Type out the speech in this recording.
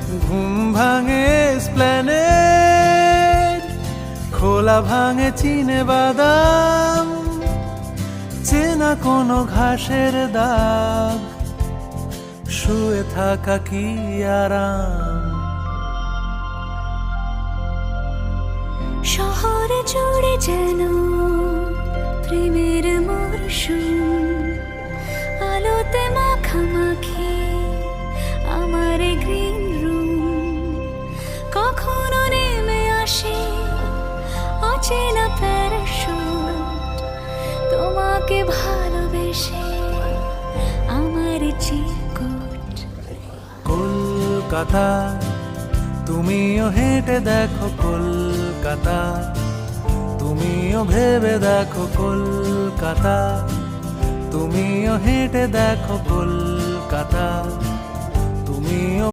ঘুম ভাঙে এসপ্ল্যানেড, খোলা ভাঙে চিনে বাদাম, চেনা কোনো ঘাসের দাগ, শুয়ে থাকা কি আরাম। শহরে জুড়ে যেন প্রেমের মরশুম, আলোতে মাখামাখি আমার গ্রিন রুম। কখনো নেমে আসে অচেনা প্যারাশুট, তোমাকে ভালোবেসে আমার চিরকুট। কলকাতা তুমিও হেঁটে দেখো, কলকাতা তুমিও ভেবে দেখো, কলকাতা তুমিও হেঁটে দেখো, কলকাতা তুমিও